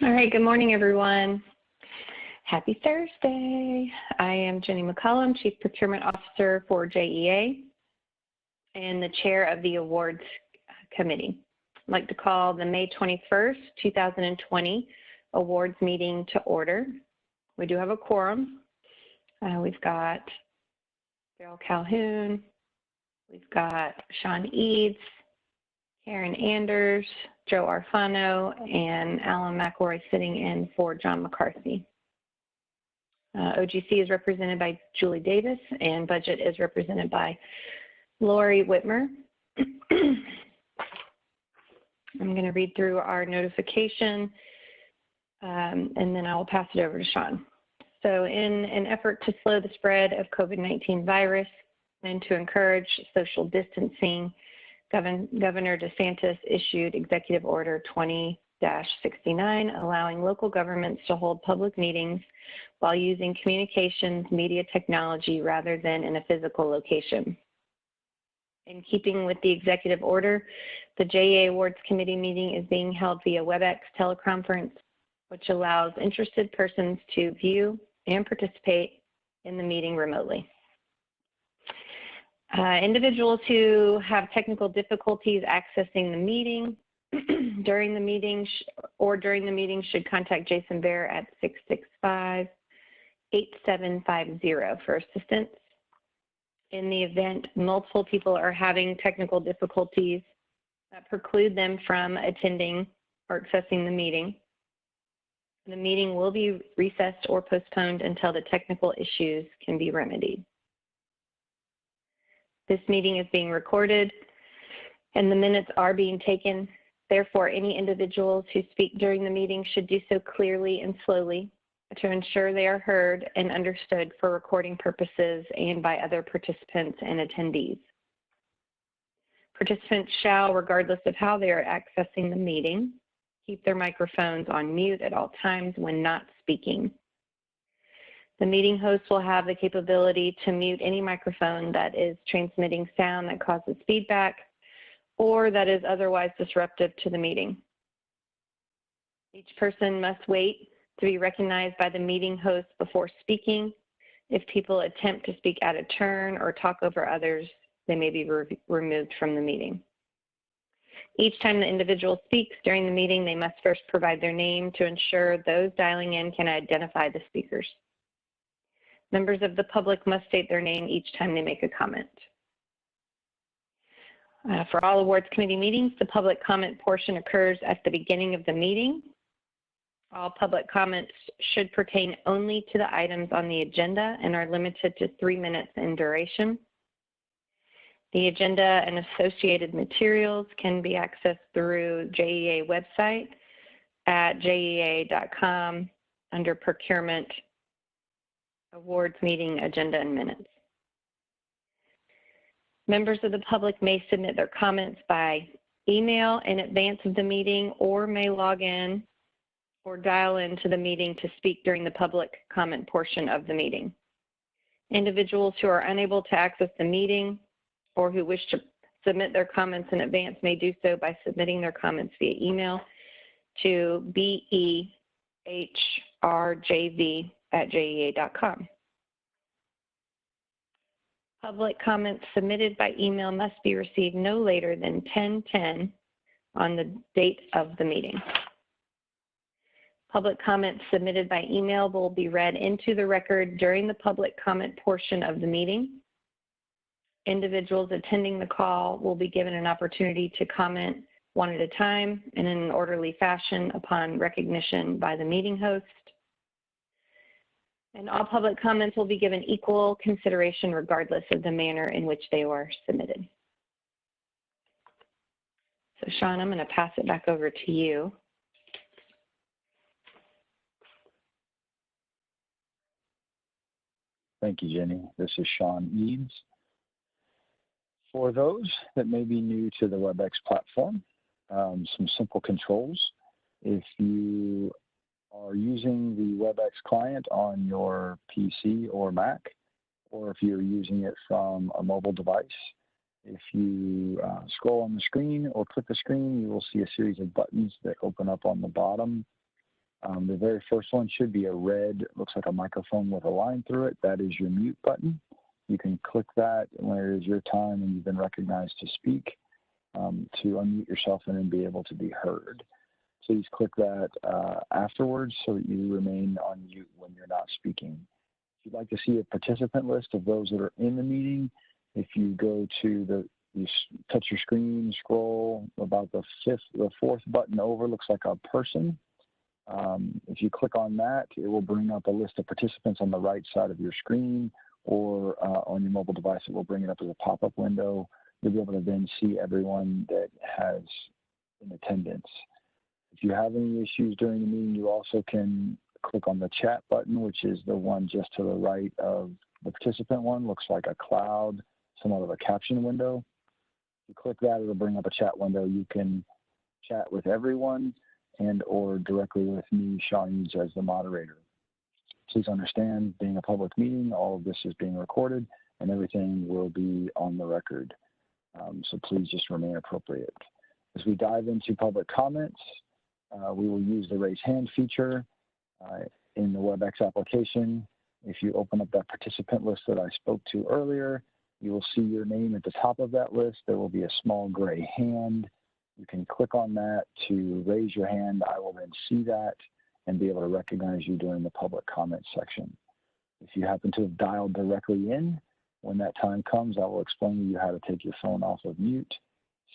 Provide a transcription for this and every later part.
All right, good morning, everyone. Happy Thursday. I am Jenny McCollum, Chief Procurement Officer for JEA and the Chair of the Awards Committee. I'd like to call the May 21st, 2020 Awards meeting to order. We do have a quorum. We've got Carol Calhoun, we've got Sean Eads, Karen Anders, Joe Arfano, and Alan McElroy sitting in for John McCarthy. OGC is represented by Julie Davis, and Budget is represented by Lori Whitmer. I'm going to read through our notification, and then I will pass it over to Sean. So in an effort to slow the spread of COVID-19 virus and to encourage social distancing, Governor DeSantis issued Executive Order 20-69, allowing local governments to hold public meetings while using communications media technology rather than in a physical location. In keeping with the executive order, the JEA Awards Committee meeting is being held via WebEx teleconference, which allows interested persons to view and participate in the meeting remotely. Individuals who have technical difficulties accessing the meeting during the meeting should contact Jason Bear at 665-8750 for assistance. In the event multiple people are having technical difficulties that preclude them from attending or accessing the meeting will be recessed or postponed until the technical issues can be remedied. This meeting is being recorded and the minutes are being taken. Therefore, any individuals who speak during the meeting should do so clearly and slowly to ensure they are heard and understood for recording purposes and by other participants and attendees. Participants shall, regardless of how they are accessing the meeting, keep their microphones on mute at all times when not speaking. The meeting host will have the capability to mute any microphone that is transmitting sound that causes feedback or that is otherwise disruptive to the meeting. Each person must wait to be recognized by the meeting host before speaking. If people attempt to speak out of turn or talk over others, they may be removed from the meeting. Each time the individual speaks during the meeting, they must first provide their name to ensure those dialing in can identify the speakers. Members of the public must state their name each time they make a comment. For all awards committee meetings, the public comment portion occurs at the beginning of the meeting. All public comments should pertain only to the items on the agenda and are limited to 3 minutes in duration. The agenda and associated materials can be accessed through JEA website at jea.com under Procurement, Awards Meeting, Agenda and Minutes. Members of the public may submit their comments by email in advance of the meeting or may log in or dial into the meeting to speak during the public comment portion of the meeting. Individuals who are unable to access the meeting or who wish to submit their comments in advance may do so by submitting their comments via email to behrjv@jea.com. Public comments submitted by email must be received no later than 10:10 on the date of the meeting. Public comments submitted by email will be read into the record during the public comment portion of the meeting. Individuals attending the call will be given an opportunity to comment one at a time and in an orderly fashion upon recognition by the meeting host. And all public comments will be given equal consideration regardless of the manner in which they were submitted. So Sean, I'm going to pass it back over to you. Thank you, Jenny. This is Sean Eads. For those that may be new to the WebEx platform, some simple controls. If you are using the WebEx client on your PC or Mac, or if you're using it from a mobile device, if you scroll on the screen or click the screen, you will see a series of buttons that open up on the bottom. The very first one should be a red, looks like a microphone with a line through it. That is your mute button. You can click that when it is your time and you've been recognized to speak to unmute yourself and then be able to be heard. Please click that afterwards so that you remain on mute when you're not speaking. If you'd like to see a participant list of those that are in the meeting, if you go to you touch your screen, scroll about the fourth button over, looks like a person. If you click on that, it will bring up a list of participants on the right side of your screen, or on your mobile device, it will bring it up as a pop-up window. You'll be able to then see everyone that has in attendance. If you have any issues during the meeting, you also can click on the chat button, which is the one just to the right of the participant one. Looks like a cloud, somewhat of a caption window. If you click that, it'll bring up a chat window. You can chat with everyone and or directly with me, Sean Eads, as the moderator. Please understand, being a public meeting, all of this is being recorded and everything will be on the record. So please just remain appropriate. As we dive into public comments, we will use the raise hand feature in the WebEx application. If you open up that participant list that I spoke to earlier, you will see your name at the top of that list. There will be a small gray hand. You can click on that to raise your hand. I will then see that and be able to recognize you during the public comment section. If you happen to have dialed directly in, when that time comes, I will explain to you how to take your phone off of mute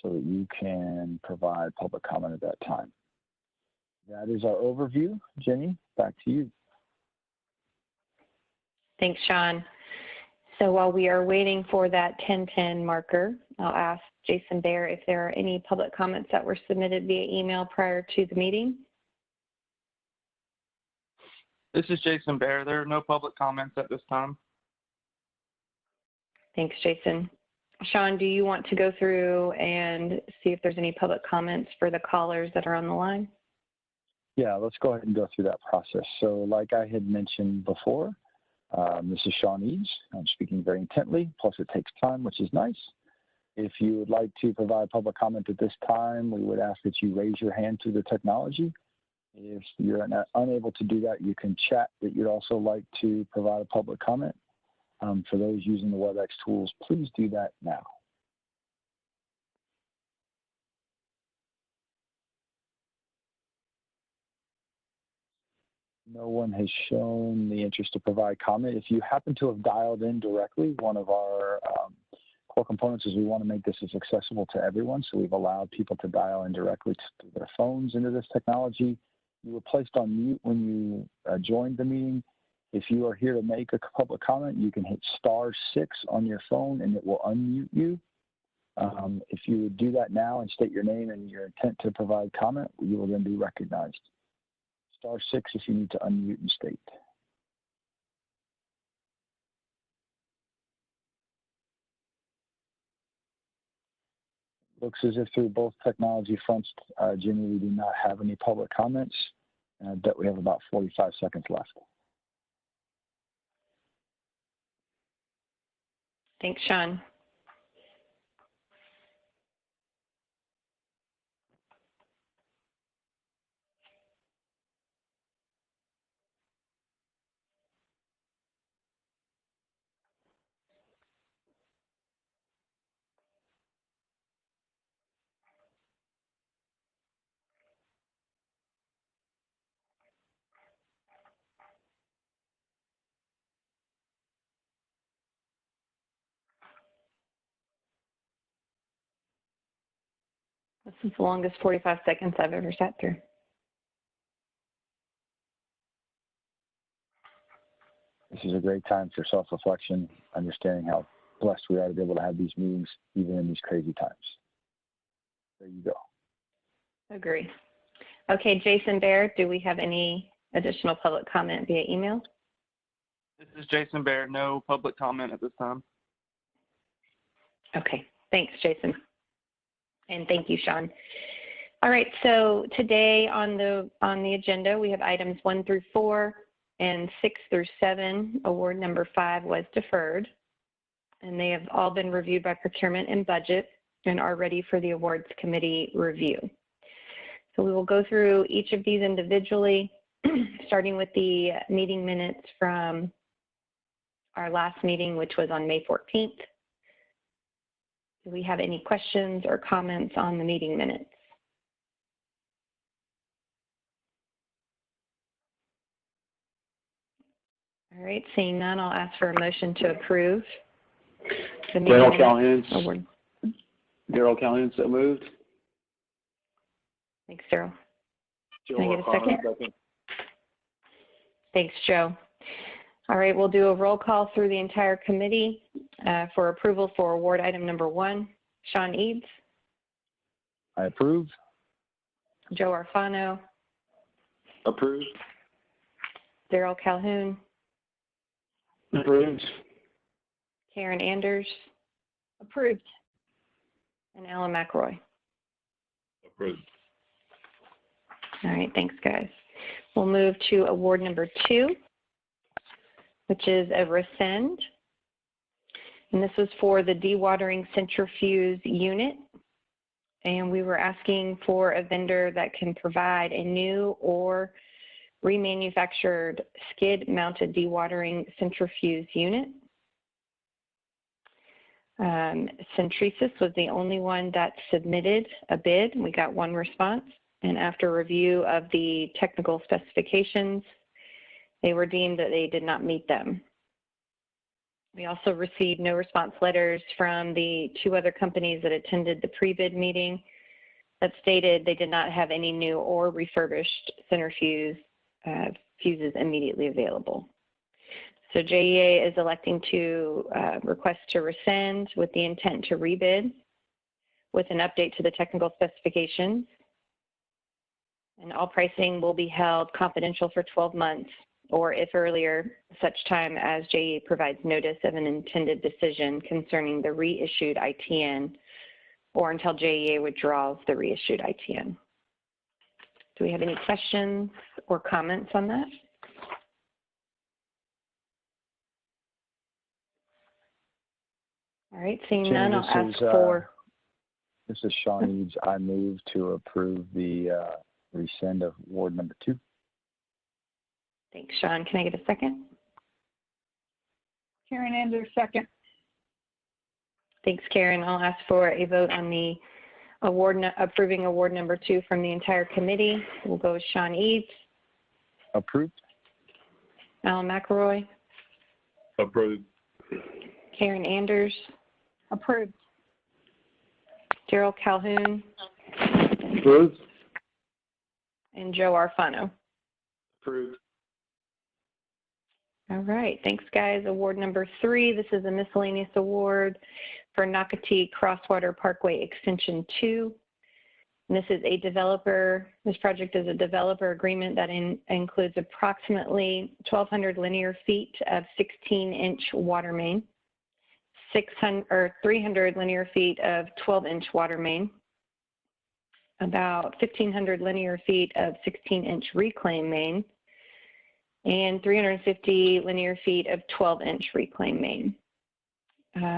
so that you can provide public comment at that time. That is our overview. Jenny, back to you. Thanks, Sean. So while we are waiting for that 10:10 marker, I'll ask Jason Bear if there are any public comments that were submitted via email prior to the meeting. This is Jason Bear. There are no public comments at this time. Thanks, Jason. Sean, do you want to go through and see if there's any public comments for the callers that are on the line? Yeah, let's go ahead and go through that process. So like I had mentioned before, this is Sean Eads. I'm speaking very intently, plus it takes time, which is nice. If you would like to provide public comment at this time, we would ask that you raise your hand through the technology. If you're unable to do that, you can chat that you'd also like to provide a public comment. For those using the WebEx tools, please do that now. No one has shown the interest to provide comment. If you happen to have dialed in directly, one of our core components is we want to make this as accessible to everyone. So we've allowed people to dial in directly to their phones into this technology. You were placed on mute when you joined the meeting. If you are here to make a public comment, you can hit *6 on your phone and it will unmute you. If you would do that now and state your name and your intent to provide comment, you will then be recognized. *6 if you need to unmute and state. Looks as if through both technology fronts, Jimmy, we do not have any public comments. And I bet we have about 45 seconds left. Thanks, Sean. This is the longest 45 seconds I've ever sat through. This is a great time for self-reflection, understanding how blessed we are to be able to have these meetings even in these crazy times. There you go. Agree. Okay, Jason Bear, do we have any additional public comment via email? This is Jason Bear. No public comment at this time. Okay, thanks, Jason. And thank you, Sean. All right, so today on the agenda, we have items 1 through 4 and 6 through 7. Award number 5 was deferred, and they have all been reviewed by Procurement and Budget and are ready for the Awards Committee review. So we will go through each of these individually. starting with the meeting minutes from our last meeting, which was on May 14th. Do we have any questions or comments on the meeting minutes? All right, seeing none, I'll ask for a motion to approve the meeting minutes. Daryl Callahan, so moved. Thanks, Daryl. Can I get a second? Thanks, Joe. All right, we'll do a roll call through the entire committee for approval for award item number 1. Sean Eads. I approve. Joe Arfano. Approved. Daryl Calhoun. Approved. Karen Anders. Approved. And Alan McRoy. Approved. All right, thanks, guys. We'll move to award number 2, which is a rescind. And this was for the dewatering centrifuge unit. And we were asking for a vendor that can provide a new or remanufactured skid-mounted dewatering centrifuge unit. Centrisis was the only one that submitted a bid. We got 1 response. And after review of the technical specifications, they were deemed that they did not meet them. We also received no response letters from the 2 other companies that attended the pre-bid meeting that stated they did not have any new or refurbished centrifuges immediately available. So JEA is electing to request to rescind with the intent to rebid with an update to the technical specifications. And all pricing will be held confidential for 12 months, or if earlier, such time as JEA provides notice of an intended decision concerning the reissued ITN, or until JEA withdraws the reissued ITN. Do we have any questions or comments on that? All right, seeing Jim, none, I'll ask for. This is Sean Eads. I move to approve the rescind of award number 2. Thanks, Sean. Can I get a second? Karen Anders, second. Thanks, Karen. I'll ask for a vote on the award, approving award number 2 from the entire committee. We'll go with Sean Eads. Approved. Alan McRoy. Approved. Karen Anders. Approved. Daryl Calhoun. Approved. And Joe Arfano. Approved. All right, thanks, guys. Award number 3, this is a miscellaneous award for Nocatee Crosswater Parkway Extension 2. And this is a developer, this project is a developer agreement that includes approximately 1,200 linear feet of 16-inch water main, 300 linear feet of 12-inch water main, about 1,500 linear feet of 16-inch reclaim main, and 350 linear feet of 12-inch reclaim main.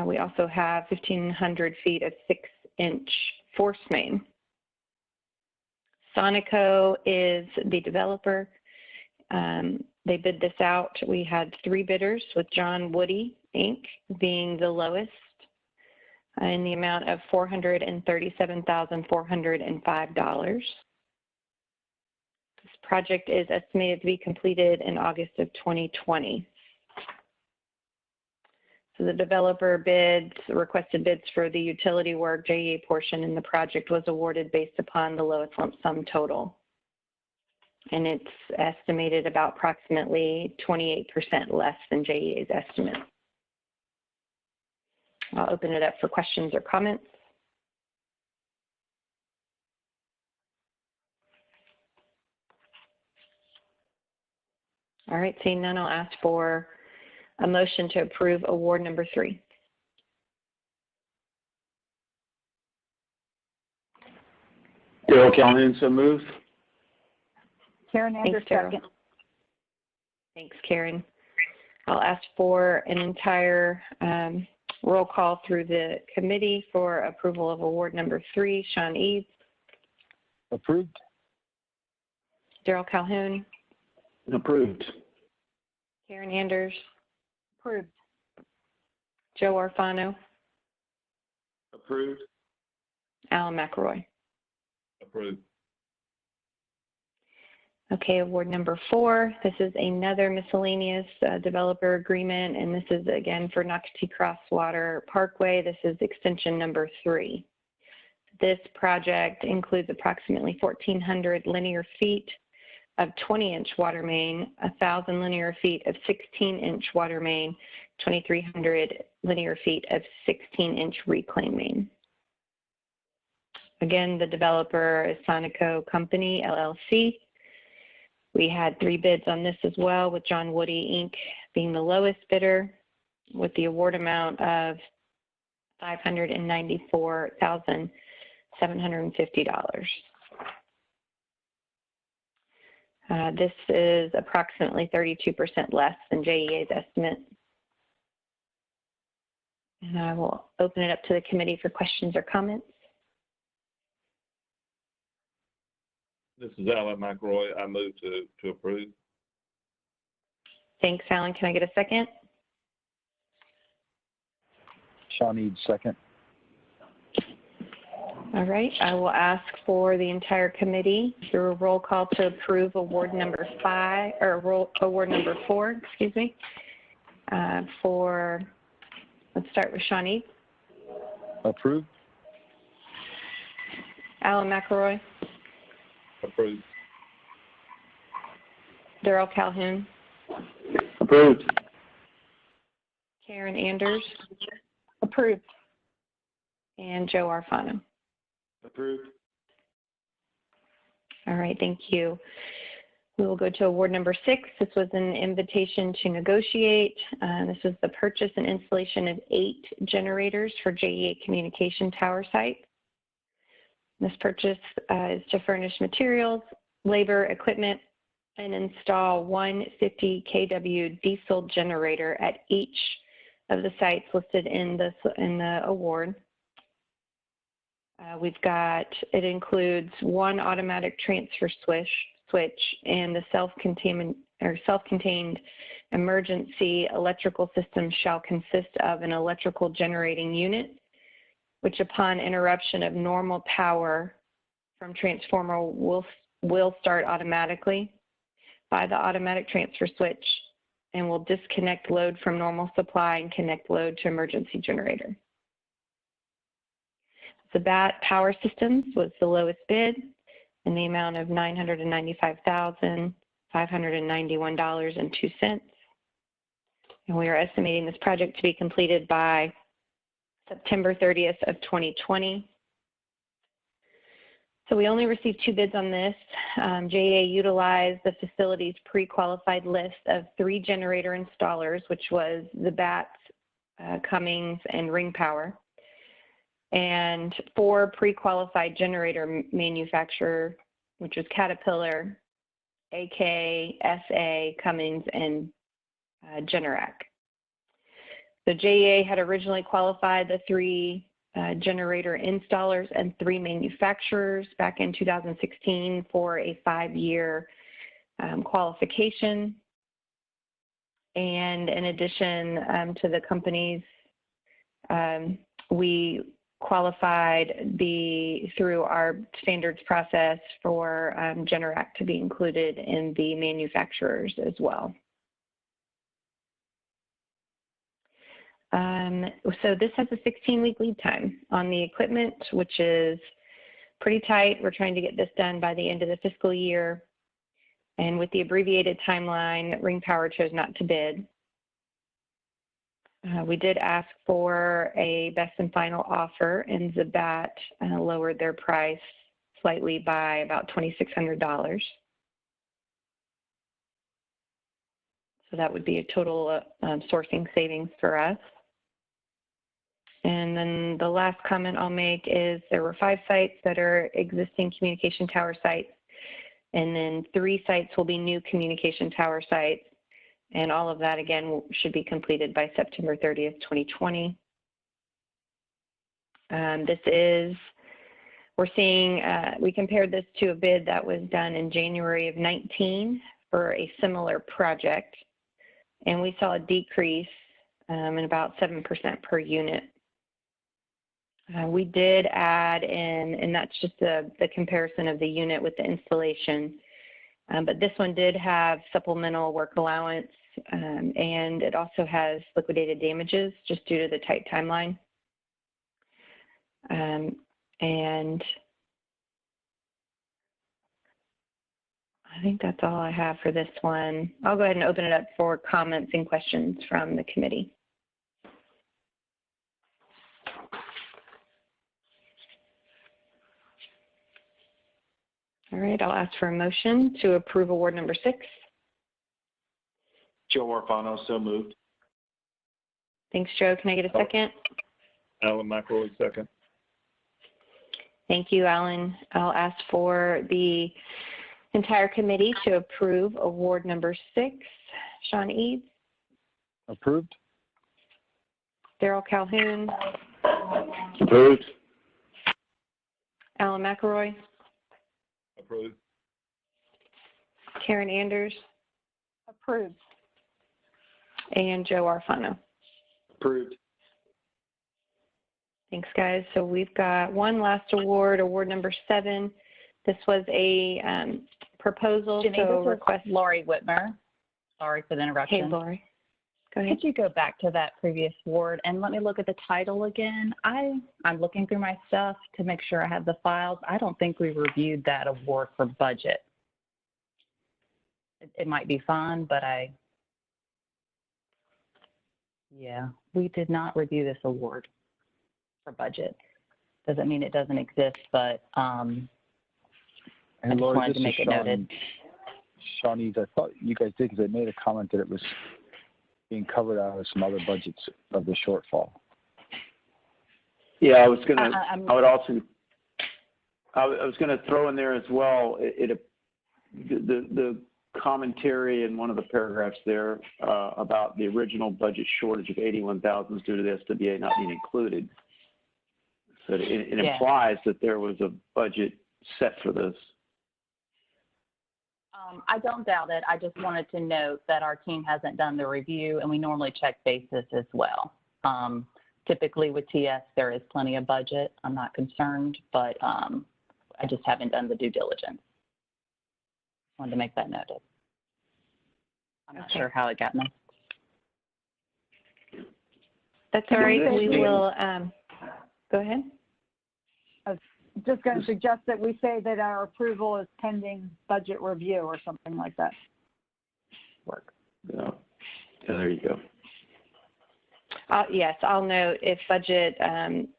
We also have 1,500 feet of 6-inch force main. Sonico is the developer. They bid this out. We had 3 bidders, with John Woody, Inc. being the lowest in the amount of $437,405. This project is estimated to be completed in August of 2020. So the developer requested bids for the utility work JEA portion, and the project was awarded based upon the lowest lump sum total. And it's estimated about approximately 28% less than JEA's estimate. I'll open it up for questions or comments. All right, seeing none, I'll ask for a motion to approve award number 3. Daryl Callahan, so moved. Karen Anders, second. Thanks, Karen. I'll ask for an entire roll call through the committee for approval of award number 3. Sean Eads. Approved. Daryl Calhoun. Approved. Karen Anders, Approved. Joe Orfano, Approved. Alan McElroy. Approved. Okay, award number 4. This is another miscellaneous developer agreement, and this is again for Nocatee Crosswater Parkway. This is extension number 3. This project includes approximately 1,400 linear feet of 20-inch water main, 1,000 linear feet of 16-inch water main, 2,300 linear feet of 16-inch reclaim main. Again, the developer is Sonico Company, LLC. We had 3 bids on this as well, with John Woody, Inc. being the lowest bidder, with the award amount of $594,750. This is approximately 32% less than JEA's estimate. And I will open it up to the committee for questions or comments. This is Alan McElroy. I move to approve. Thanks, Alan. Can I get a second? Sean Eads, second. All right. I will ask for the entire committee through a roll call to approve award number 4, excuse me. Let's start with Sean Eads. Approved. Alan McElroy. Approved. Darrell Calhoun. Approved. Karen Anders. Approved. And Joe Orfano. Approved. All right, thank you. We will go to award number 6. This was an invitation to negotiate. This was the purchase and installation of 8 generators for JEA communication tower sites. This purchase is to furnish materials, labor, equipment, and install 1 50 kW diesel generator at each of the sites listed in the award. It includes 1 automatic transfer switch and the self-contained emergency electrical system shall consist of an electrical generating unit, which upon interruption of normal power from transformer will start automatically by the automatic transfer switch and will disconnect load from normal supply and connect load to emergency generator. The BAT Power Systems was the lowest bid in the amount of $995,591.02. And we are estimating this project to be completed by September 30th of 2020. So we only received 2 bids on this. JEA utilized the facility's pre-qualified list of 3 generator installers, which was the BAT, Cummins, and Ring Power, and 4 pre-qualified generator manufacturer, which was Caterpillar, AK, SA, Cummins, and Generac. So JEA had originally qualified the 3 generator installers and 3 manufacturers back in 2016 for a 5-year qualification. And in addition to the companies, we qualified through our standards process for Generac to be included in the manufacturers as well. So this has a 16-week lead time on the equipment, which is pretty tight. We're trying to get this done by the end of the fiscal year. And with the abbreviated timeline, Ring Power chose not to bid. We did ask for a best and final offer, and Zabat lowered their price slightly by about $2,600. So that would be a total sourcing savings for us. And then the last comment I'll make is there were 5 sites that are existing communication tower sites, and then 3 sites will be new communication tower sites. And all of that, again, should be completed by September 30th, 2020. We compared this to a bid that was done in January of 19 for a similar project, and we saw a decrease in about 7% per unit. We did add in, and that's just the comparison of the unit with the installation, but this one did have supplemental work allowance, and it also has liquidated damages just due to the tight timeline. And I think that's all I have for this one. I'll go ahead and open it up for comments and questions from the committee. All right, I'll ask for a motion to approve award number 6. Joe Orfano, so moved. Thanks, Joe. Can I get a second? Alan McElroy, second. Thank you, Alan. I'll ask for the entire committee to approve award number 6. Sean Eads, Approved. Daryl Calhoun, Approved. Alan McElroy, Approved. Karen Anders, Approved. and Joe Orfano. Approved. Thanks, guys. So we've got one last award, award number 7. This was a proposal. Jenny, so this request. is Lori Whitmer. Sorry for the interruption. Hey, Lori. Go ahead. Could you go back to that previous award and let me look at the title again? I'm looking through my stuff to make sure I have the files. I don't think we reviewed that award for budget. It might be fine, but yeah, we did not review this award for budget. Doesn't mean it doesn't exist, but I just Lori, wanted to make it noted. Sean Eads, I thought you guys did because I made a comment that it was being covered out of some other budgets of the shortfall. Yeah, I was gonna. I was gonna throw in there as well. The commentary in one of the paragraphs there about the original budget shortage of 81,000 due to the SWA not being included. So it implies that there was a budget set for this. I don't doubt it. I just wanted to note that our team hasn't done the review, and we normally check basis as well. Typically with TS, there is plenty of budget. I'm not concerned, but I just haven't done the due diligence. Wanted to make that noted. I'm not sure how it got missed. That's all right. We will go ahead. Just going to suggest that we say that our approval is pending budget review or something like that. Work. Yeah, there you go. Yes, I'll note if budget can't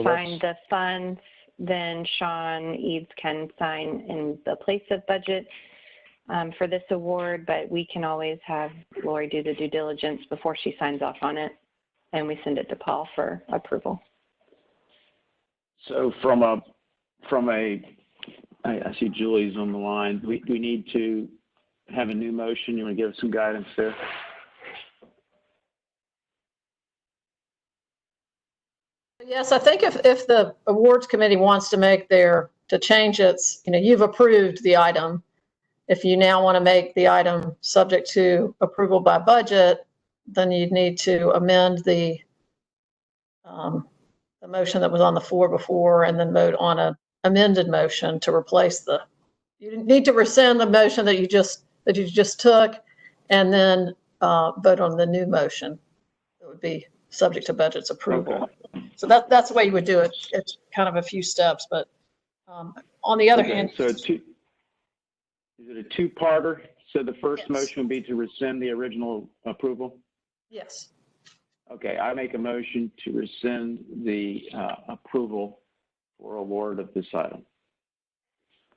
find the funds, then Sean Eads can sign in the place of budget for this award, but we can always have Lori do the due diligence before she signs off on it, and we send it to Paul for approval. So I see Julie's on the line. Do we need to have a new motion? You want to give us some guidance there? Yes, I think if the awards committee wants to change its, you've approved the item. If you now want to make the item subject to approval by budget, then you'd need to amend the motion that was on the floor before and then vote on an amended motion to replace you need to rescind the motion that you just took and then vote on the new motion. It would be subject to budget's approval. Okay. So that's the way you would do it. It's kind of a few steps, but on the other hand. So is it a two-parter? So the first motion would be to rescind the original approval? Yes. Okay, I make a motion to rescind the approval for award of this item.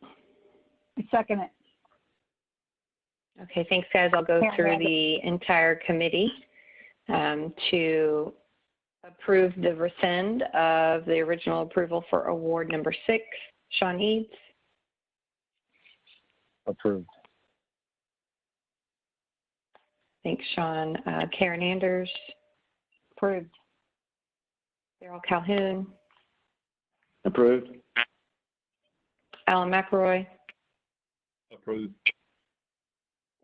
I second it. Okay, thanks, guys. I'll go through the entire committee to approve the rescind of the original approval for award number 6. Sean Eads. Approved. Thanks, Sean. Karen Anders. Approved. Daryl Calhoun. Approved. Alan McElroy. Approved.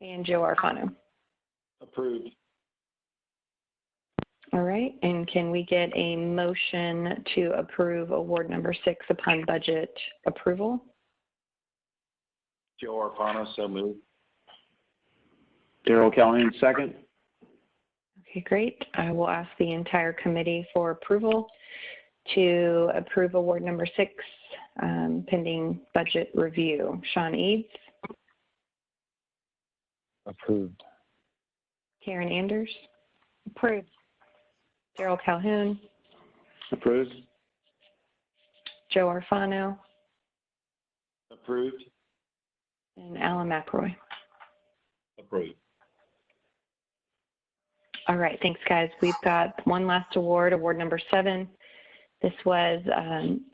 And Joe Arfano. Approved. All right, and can we get a motion to approve award number 6 upon budget approval? Joe Arfano, so moved. Darrell Calhoun, second. Okay, great. I will ask the entire committee for approval to approve award number 6 pending budget review. Sean Eads. Approved. Karen Anders. Approved. Darrell Calhoun. Approved. Joe Arfano. Approved. And Alan McRoy. Approved. All right, thanks guys. We've got one last award, award number 7. This was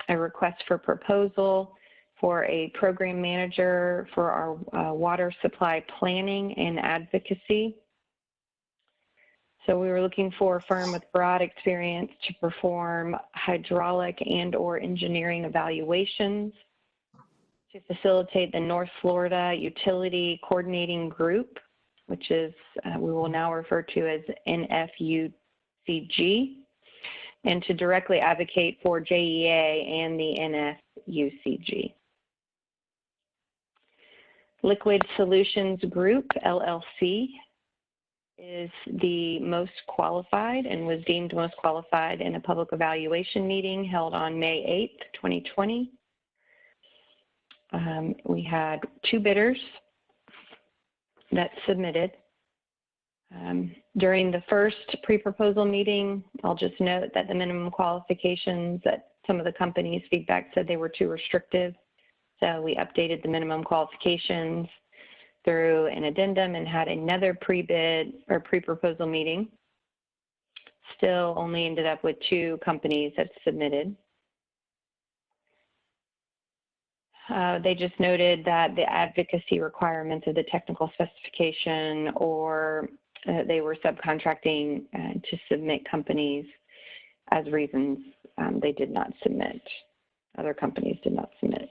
a request for proposal for a program manager for our water supply planning and advocacy. So we were looking for a firm with broad experience to perform hydraulic and/or engineering evaluations to facilitate the North Florida Utility Coordinating Group, which is we will now refer to as NFUCG, and to directly advocate for JEA and the NFUCG. Liquid Solutions Group, LLC, is the most qualified and was deemed most qualified in a public evaluation meeting held on May 8th, 2020. We had 2 bidders that submitted. During the first pre-proposal meeting, I'll just note that the minimum qualifications that some of the companies' feedback said they were too restrictive. So we updated the minimum qualifications through an addendum and had another pre-bid or pre-proposal meeting. Still only ended up with 2 companies that submitted. They just noted that the advocacy requirements of the technical specification or they were subcontracting to submit companies as reasons they did not submit. Other companies did not submit.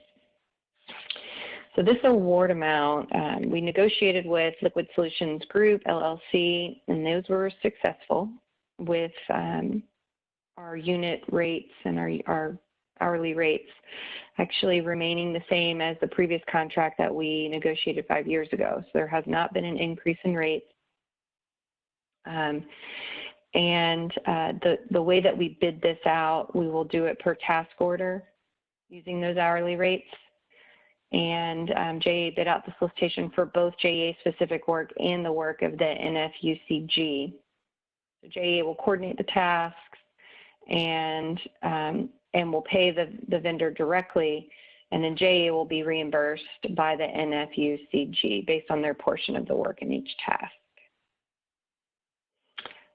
So this award amount, we negotiated with Liquid Solutions Group, LLC, and those were successful with our unit rates and our hourly rates actually remaining the same as the previous contract that we negotiated 5 years ago. So there has not been an increase in rates. The way that we bid this out, we will do it per task order using those hourly rates. And JEA bid out the solicitation for both JEA specific work and the work of the NFUCG. So JEA will coordinate the tasks and will pay the vendor directly, and then JEA will be reimbursed by the NFUCG based on their portion of the work in each task.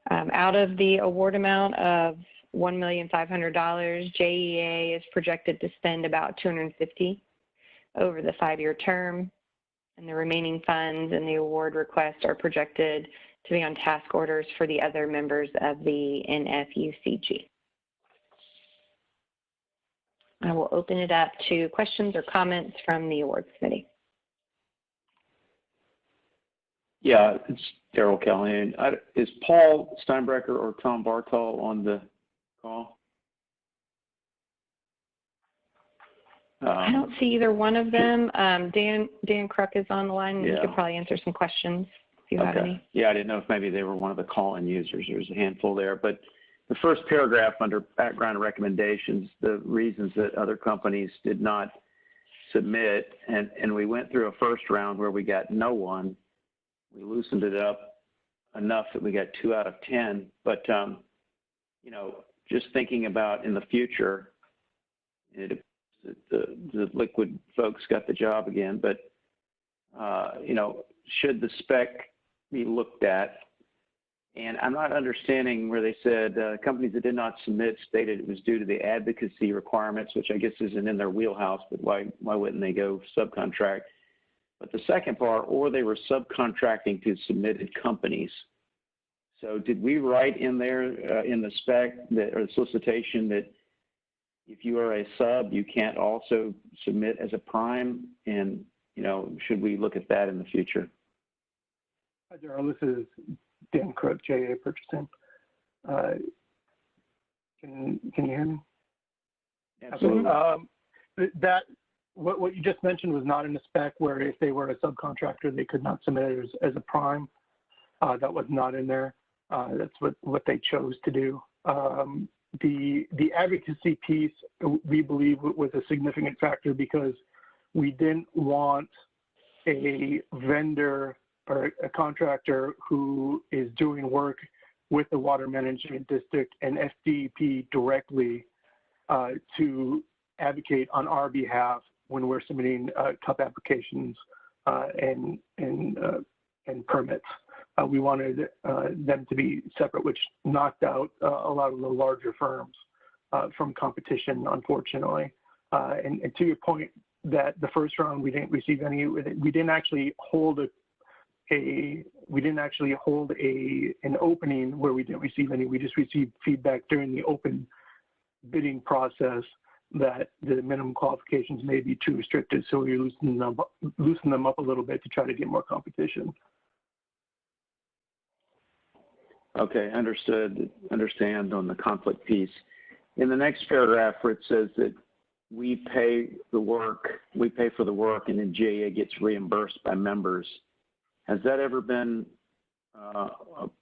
Out of the award amount of $1,500,000, JEA is projected to spend about $250,000 over the 5-year term, and the remaining funds in the award request are projected to be on task orders for the other members of the NFUCG. I will open it up to questions or comments from the awards committee. Yeah, it's Darrell Calhoun. Is Paul Steinbrecher or Tom Bartol on the call? I don't see either one of them. Dan Kruk is on the line, and Yeah. he could probably answer some questions if you have any. Yeah, I didn't know if maybe they were one of the call-in users. There's a handful there. But the first paragraph under background recommendations, the reasons that other companies did not submit, and we went through a first round where we got no one. We loosened it up enough that we got 2 out of 10. But, you know, just thinking about in the future, the Liquid folks got the job again, but, you know, should the spec be looked at? And I'm not understanding where they said companies that did not submit stated it was due to the advocacy requirements, which I guess isn't in their wheelhouse, but why wouldn't they go subcontract? But the second part, or they were subcontracting to submitted companies. So did we write in there in the spec that, or the solicitation, that if you are a sub, you can't also submit as a prime? And, you know, should we look at that in the future? Hi, Daryl. This is Dan Crook, JEA Purchasing. Can you hear me? Absolutely. What you just mentioned was not in the spec, where if they were a subcontractor, they could not submit it as a prime. That was not in there. That's what they chose to do. The advocacy piece, we believe, was a significant factor because we didn't want a vendor or a contractor who is doing work with the Water Management District and SDEP directly to advocate on our behalf when we're submitting CUP applications and permits. We wanted them to be separate, which knocked out a lot of the larger firms from competition, unfortunately. And to your point, that the first round we didn't receive any. We didn't actually hold an opening where we didn't receive any. We just received feedback during the open bidding process that the minimum qualifications may be too restricted, so we loosen them up a little bit to try to get more competition. Okay, understand on the conflict piece. In the next paragraph where it says that we pay for the work, and then JEA gets reimbursed by members, has that ever been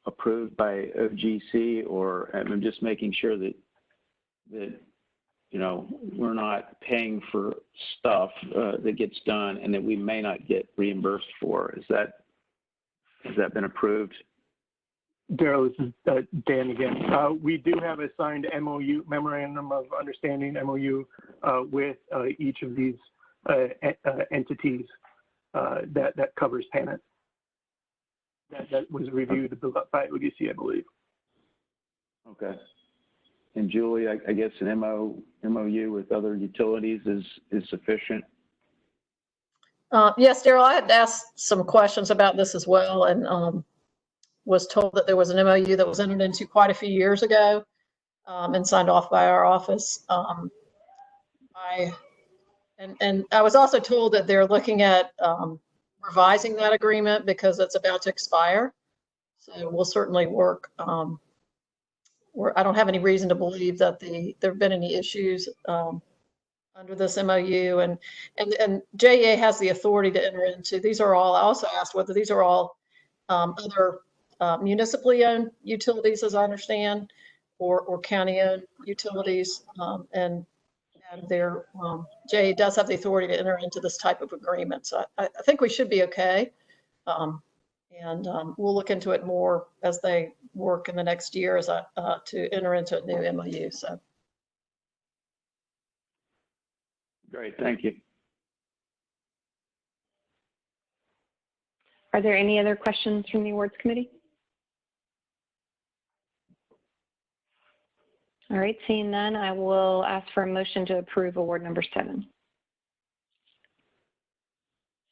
approved by OGC, or I'm just making sure that we're not paying for stuff that gets done and that we may not get reimbursed for? Has that been approved? Daryl, this is Dan again. We do have a signed MOU, Memorandum of Understanding, MOU, with each of these entities that covers payment. That was reviewed by OGC, I believe. Okay. And Julie, I guess an MOU with other utilities is sufficient? Yes, Daryl, I had asked some questions about this as well, and was told that there was an MOU that was entered into quite a few years ago and signed off by our office. I was also told that they're looking at revising that agreement because it's about to expire. So we'll certainly work. I don't have any reason to believe that there have been any issues under this MOU, and JEA has the authority to enter into. These are all. I also asked whether these are all other municipally owned utilities, as I understand, or county owned utilities, and their JEA does have the authority to enter into this type of agreement. So I think we should be okay. And we'll look into it more as they work in the next year to enter into a new MOU. So. Great, thank you. Are there any other questions from the awards committee? All right, seeing none, I will ask for a motion to approve award number 7.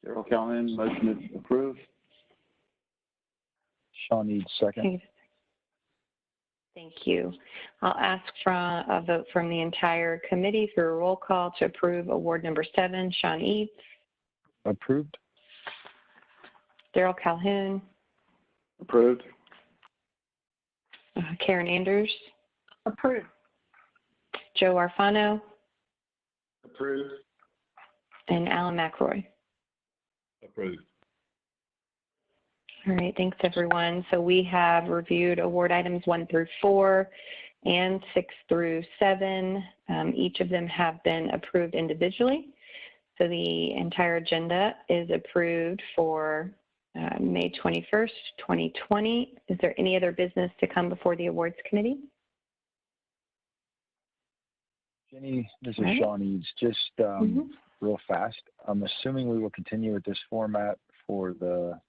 Daryl Calhoun, motion to approve. Sean Eads, second. Okay. Thank you. I'll ask for a vote from the entire committee through a roll call to approve award number 7. Sean Eads. Approved. Daryl Calhoun. Approved. Karen Anders. Approved. Joe Arfano. Approved. And Alan McRoy. Approved. All right, thanks everyone. So we have reviewed award items 1 through 4 and 6 through 7. Each of them have been approved individually. So the entire agenda is approved for May 21st, 2020. Is there any other business to come before the awards committee? Jenny, this is Sean Eads. Just real fast, I'm assuming we will continue with this format for the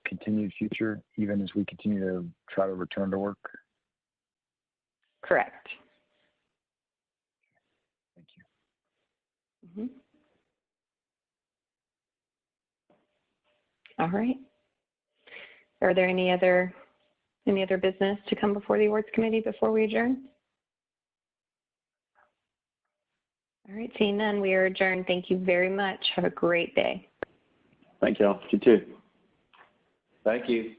continued future, even as we continue to try to return to work? Correct. Thank you. All right. Are there any other business to come before the awards committee before we adjourn? All right, seeing none, we are adjourned. Thank you very much. Have a great day. Thank you all. You too. Thank you.